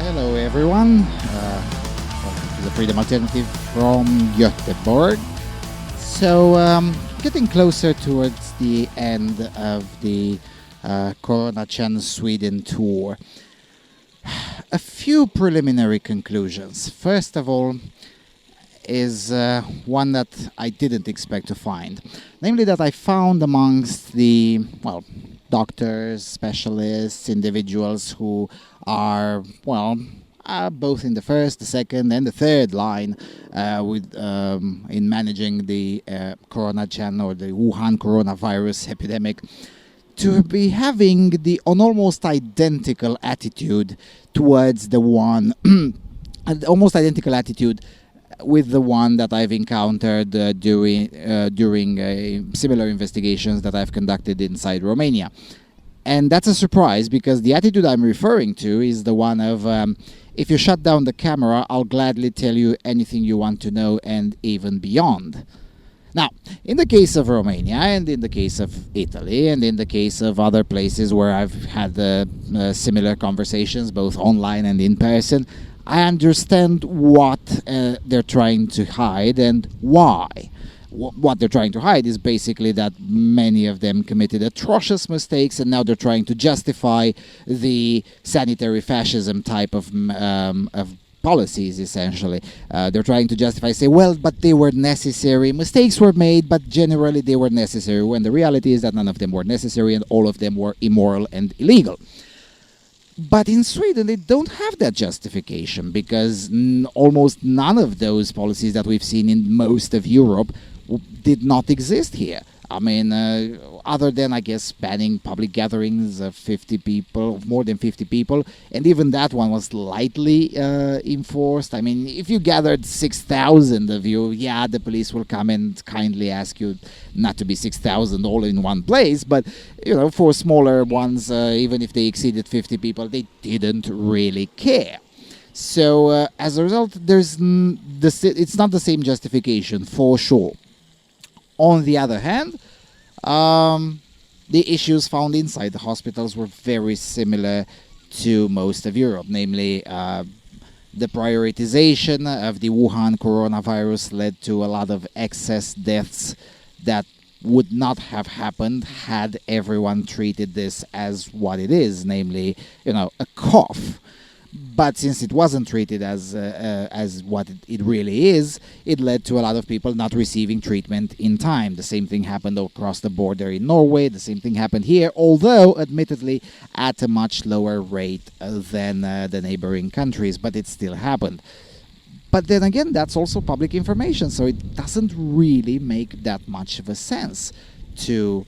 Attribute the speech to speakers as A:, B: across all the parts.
A: Hello everyone, welcome to the Freedom Alternative from Göteborg. So, getting closer towards the end of the Corona Chan Sweden tour. A few preliminary conclusions. First of all, is one that I didn't expect to find. Namely that I found amongst the, doctors, specialists, individuals who are, both in the first, the second, and the third line in managing the Corona Chan or the Wuhan coronavirus epidemic, to be having the an almost identical attitude towards the one, almost identical attitude with the one that I've encountered during similar investigations that I've conducted inside Romania. And that's a surprise because the attitude I'm referring to is the one of, if you shut down the camera, I'll gladly tell you anything you want to know and even beyond. Now, in the case of Romania and in the case of Italy and in the case of other places where I've had similar conversations, both online and in person, I understand what they're trying to hide and why. What they're trying to hide is basically that many of them committed atrocious mistakes and now they're trying to justify the sanitary fascism type of policies, essentially. They're trying to justify, say, well, but they were necessary. Mistakes were made, but generally they were necessary, when the reality is that none of them were necessary and all of them were immoral and illegal. But in Sweden, they don't have that justification because almost none of those policies that we've seen in most of Europe did not exist here. I mean, other than, I guess, banning public gatherings of 50 people, more than 50 people, and even that one was lightly enforced. I mean, if you gathered 6,000 of you, the police will come and kindly ask you not to be 6,000 all in one place, but, for smaller ones, even if they exceeded 50 people, they didn't really care. So, as a result, it's not the same justification, for sure. On the other hand, the issues found inside the hospitals were very similar to most of Europe, namely the prioritization of the Wuhan coronavirus led to a lot of excess deaths that would not have happened had everyone treated this as what it is, namely, a cough. But since it wasn't treated as what it really is, it led to a lot of people not receiving treatment in time. The same thing happened across the border in Norway. The same thing happened here, although admittedly at a much lower rate than the neighboring countries, but it still happened. But then again, that's also public information, so it doesn't really make that much of a sense to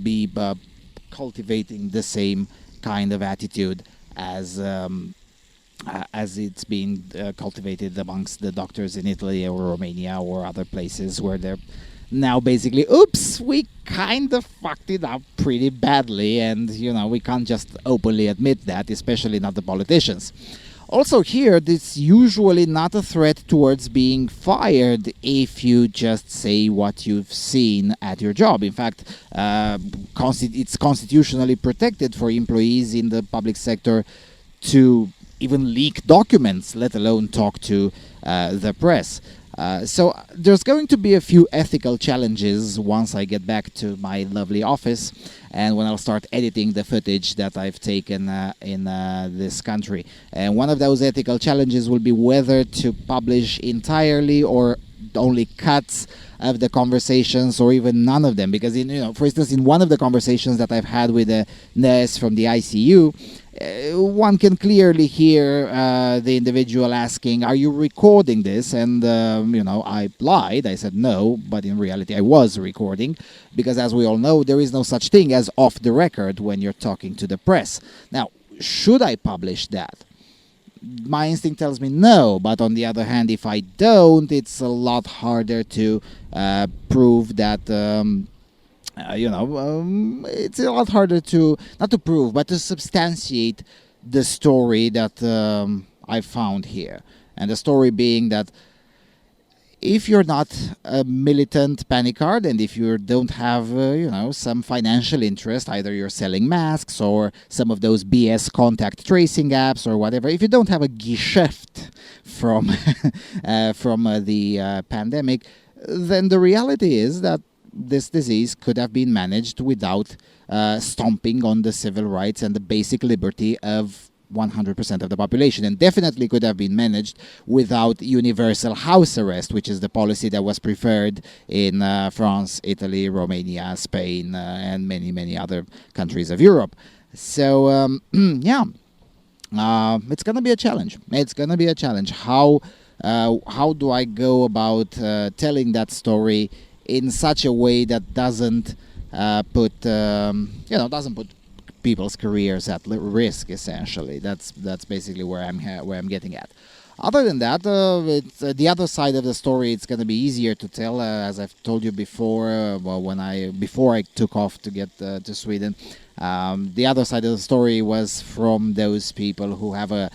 A: be cultivating the same kind of attitude as it's being cultivated amongst the doctors in Italy or Romania or other places where they're now basically, oops, we kind of fucked it up pretty badly, and we can't just openly admit that, especially not the politicians. Also here, it's usually not a threat towards being fired if you just say what you've seen at your job. In fact, it's constitutionally protected for employees in the public sector to even leak documents, let alone talk to the press. So there's going to be a few ethical challenges once I get back to my lovely office and when I'll start editing the footage that I've taken in this country. And one of those ethical challenges will be whether to publish entirely or only cuts of the conversations or even none of them. Because, for instance, in one of the conversations that I've had with a nurse from the ICU, one can clearly hear the individual asking, are you recording this? And, I lied. I said no, but in reality I was recording because, as we all know, there is no such thing as off the record when you're talking to the press. Now, should I publish that? My instinct tells me no, but on the other hand, if I don't, it's a lot harder to prove that... it's a lot harder to, not to prove, but to substantiate the story that I found here. And the story being that if you're not a militant panickard, and if you don't have, some financial interest, either you're selling masks or some of those BS contact tracing apps or whatever, if you don't have a Geschäft from the pandemic, then the reality is that this disease could have been managed without stomping on the civil rights and the basic liberty of 100% of the population, and definitely could have been managed without universal house arrest, which is the policy that was preferred in France, Italy, Romania, Spain, and many, many other countries of Europe. So, yeah, it's going to be a challenge. It's going to be a challenge. How do I go about telling that story in such a way that doesn't put people's careers at risk? Essentially, that's basically where I'm getting at. Other than that, it's the other side of the story. It's going to be easier to tell, as I've told you before. Before I took off to get to Sweden, the other side of the story was from those people who have a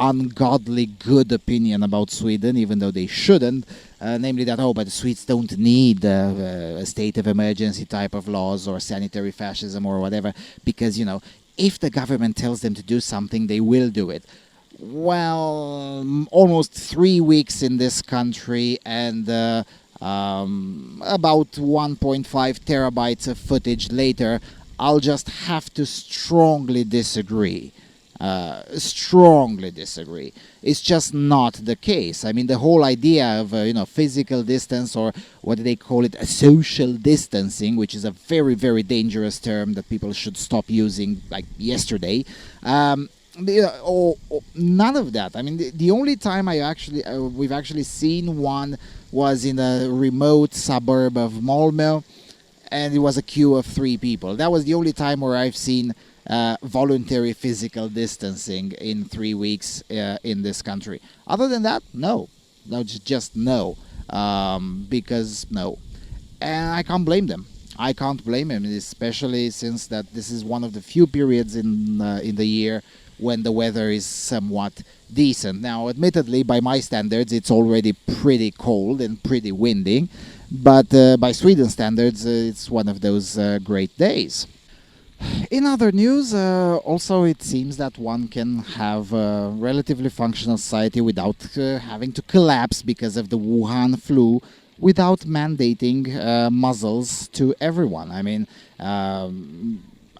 A: ungodly good opinion about Sweden, even though they shouldn't. Namely that, but the Swedes don't need a state of emergency type of laws or sanitary fascism or whatever, because, if the government tells them to do something, they will do it. Well, almost 3 weeks in this country, and about 1.5 terabytes of footage later, I'll just have to strongly disagree. Strongly disagree. It's just not the case. I mean, the whole idea of physical distance, or what do they call it, social distancing, which is a very, very dangerous term that people should stop using like yesterday. None of that. I mean, the only time we've actually seen one was in a remote suburb of Malmö, and it was a queue of 3 people. That was the only time where I've seen voluntary physical distancing in 3 weeks in this country. Other than that, no, just no, because no, and I can't blame them. I can't blame them, especially since that this is one of the few periods in the year when the weather is somewhat decent. Now, admittedly, by my standards, it's already pretty cold and pretty windy, but by Sweden standards, it's one of those great days. In other news, also it seems that one can have a relatively functional society without having to collapse because of the Wuhan flu, without mandating muzzles to everyone. I mean,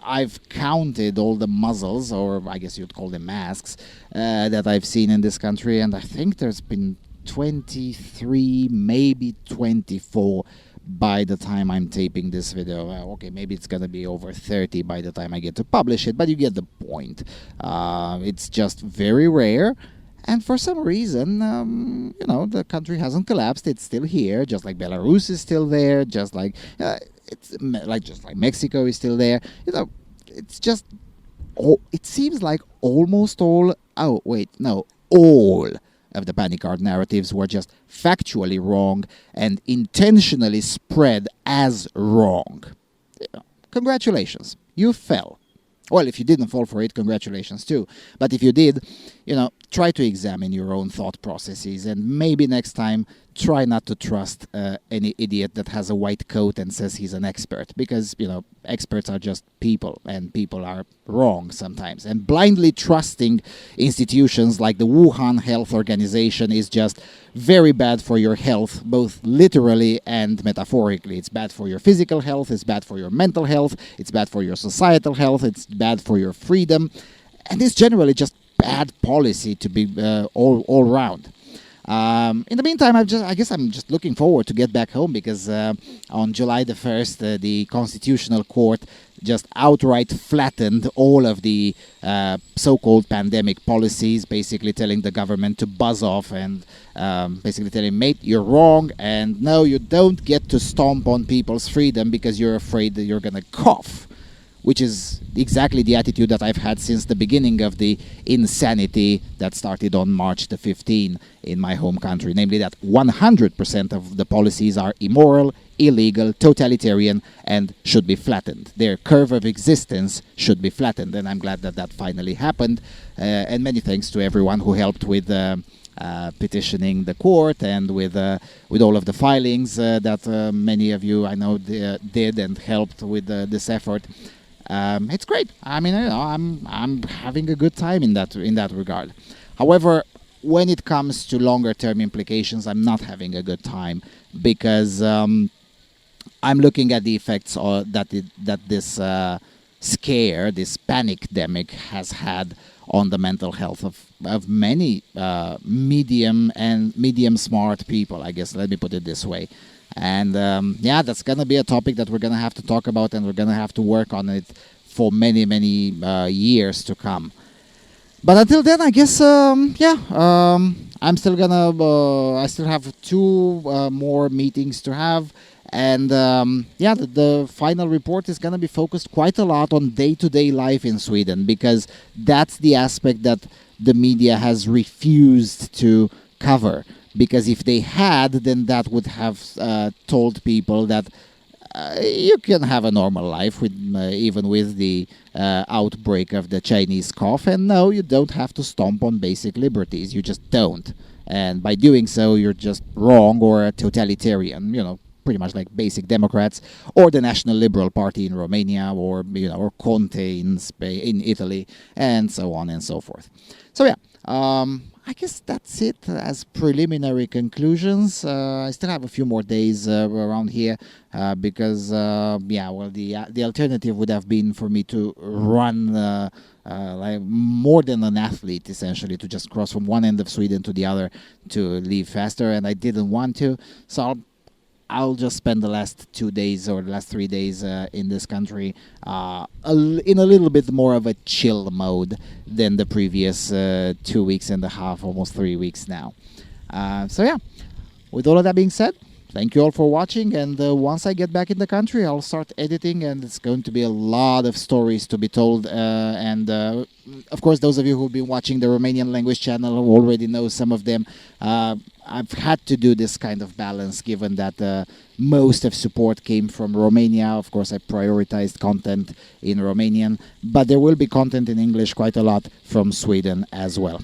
A: I've counted all the muzzles, or I guess you'd call them masks, that I've seen in this country, and I think there's been 23, maybe 24 by the time I'm taping this video. Okay, maybe it's gonna be over 30 by the time I get to publish it, but you get the point. It's just very rare, and for some reason, the country hasn't collapsed. It's still here, just like Belarus is still there, just like Mexico is still there. It's just it seems like almost all. Oh wait, no, all of the panic card narratives were just factually wrong and intentionally spread as wrong. Congratulations, you fell. Well, if you didn't fall for it, congratulations too. But if you did, try to examine your own thought processes, and maybe next time try not to trust any idiot that has a white coat and says he's an expert, because experts are just people, and people are wrong sometimes. And blindly trusting institutions like the Wuhan Health Organization is just very bad for your health, both literally and metaphorically. It's bad for your physical health, it's bad for your mental health, it's bad for your societal health, it's bad for your freedom, and it's generally just bad policy to be all round. In the meantime, I guess I'm just looking forward to get back home, because on July the 1st, the Constitutional Court just outright flattened all of the so-called pandemic policies, basically telling the government to buzz off and basically telling, mate, you're wrong, and no, you don't get to stomp on people's freedom because you're afraid that you're going to cough. Which is exactly the attitude that I've had since the beginning of the insanity that started on March the 15th in my home country. Namely that 100% of the policies are immoral, illegal, totalitarian, and should be flattened. Their curve of existence should be flattened, and I'm glad that that finally happened. And many thanks to everyone who helped with petitioning the court and with all of the filings that many of you I know did and helped with this effort. It's great. I mean, I'm having a good time in that regard. However, when it comes to longer term implications, I'm not having a good time because I'm looking at the effects that this scare, this panicdemic, has had on the mental health of many medium smart people. I guess, let me put it this way. And yeah, that's gonna be a topic that we're gonna have to talk about, and we're gonna have to work on it for many years to come. But until then, I guess I'm still gonna. I still have two more meetings to have, and the final report is gonna be focused quite a lot on day-to-day life in Sweden, because that's the aspect that the media has refused to cover. Because if they had, then that would have told people that you can have a normal life with even with the outbreak of the Chinese cough, and no, you don't have to stomp on basic liberties. You just don't, and by doing so, you're just wrong or a totalitarian. Pretty much like basic Democrats or the National Liberal Party in Romania, or or Conte in Spain, in Italy, and so on and so forth. So yeah. I guess that's it as preliminary conclusions. I still have a few more days around here because, the alternative would have been for me to run like more than an athlete, essentially, to just cross from one end of Sweden to the other to leave faster, and I didn't want to. So I'll just spend the last 2 days or the last 3 days in this country in a little bit more of a chill mode than the previous 2 weeks and a half, almost 3 weeks now. So yeah, with all of that being said, thank you all for watching, and once I get back in the country, I'll start editing, and it's going to be a lot of stories to be told. And of course, those of you who've been watching the Romanian language channel already know some of them. I've had to do this kind of balance, given that most of support came from Romania. Of course, I prioritized content in Romanian, but there will be content in English quite a lot from Sweden as well.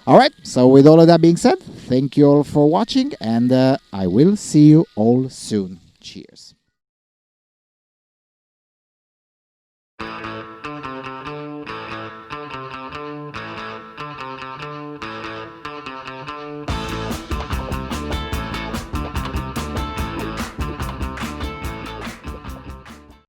A: All right, so with all of that being said, thank you all for watching, and I will see you all soon. Cheers.